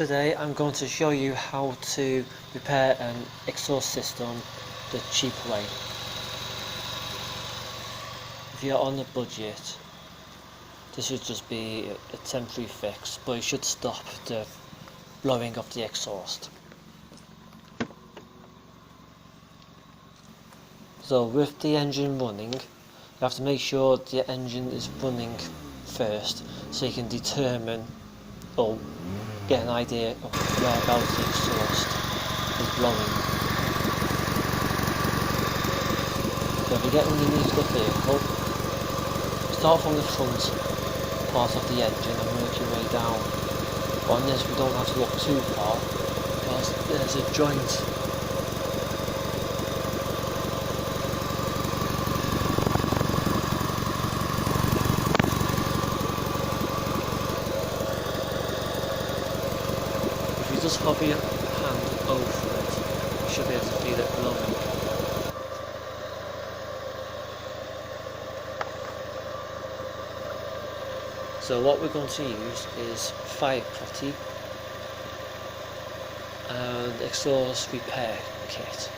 Today I'm going to show you how to repair an exhaust system the cheap way. If you're on a budget, this should just be a temporary fix, but it should stop the blowing of the exhaust. So with the engine running, you have to make sure the engine is running first so you can determine or get an idea of whereabouts the exhaust is blowing. So if you get underneath the vehicle, start from the front part of the engine and work your way down. But on this we don't have to look too far because there's a joint just hover your hand over it, you should be able to feel it blowing. So what we're going to use is fire putty and exhaust repair kit.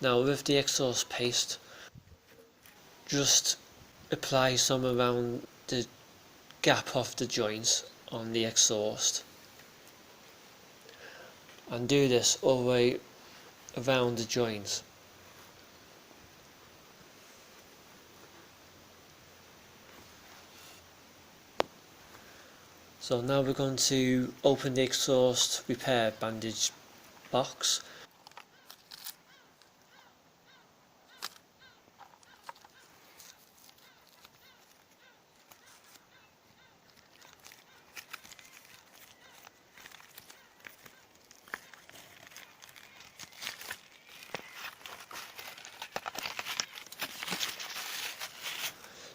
Now with the exhaust paste, just apply some around the gap of the joints on the exhaust and do this all the way around the joints. So now we're going to open the exhaust repair bandage box.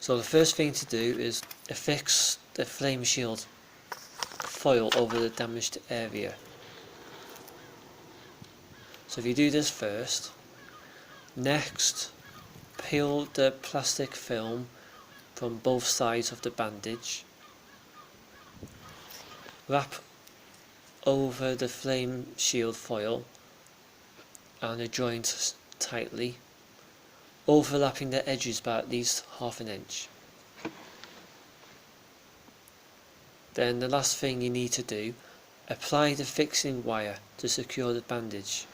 So the first thing to do is affix the flame shield foil over the damaged area. So if you do this first, next peel the plastic film from both sides of the bandage, wrap over the flame shield foil and the joint tightly, overlapping the edges by at least half an inch. Then the last thing you need to do, apply the fixing wire to secure the bandage.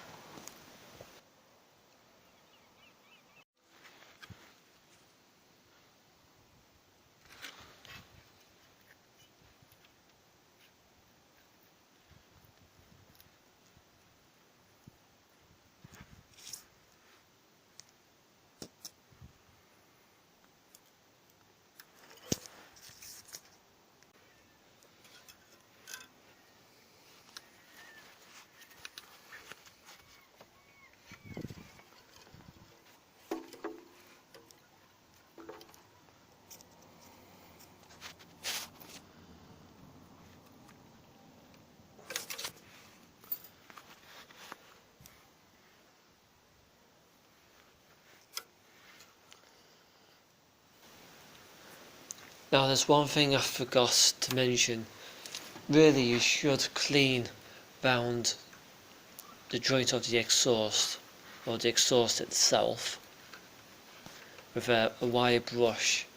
Now there's one thing I forgot to mention. Really you should clean round the joint of the exhaust or the exhaust itself with a wire brush.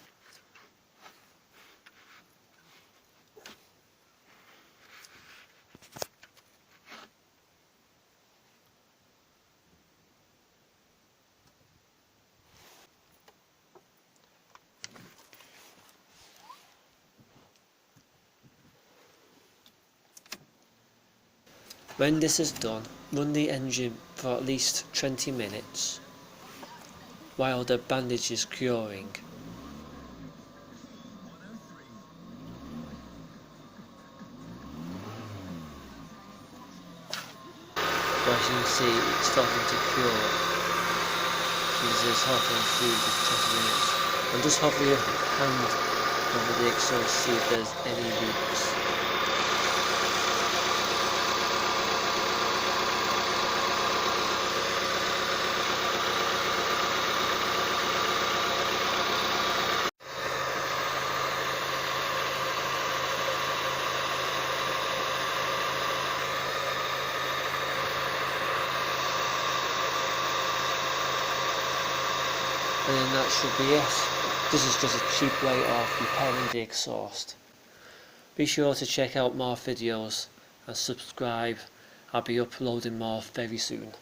When this is done, run the engine for at least 20 minutes while the bandage is curing. So as you can see, it's starting to cure. This is halfway through the 20 minutes. And just hover your hand over the exhaust to see if there's any leaks. and then that should be it. This is just a cheap way of repairing the exhaust. Be sure to check out more videos and subscribe. I'll be uploading more very soon.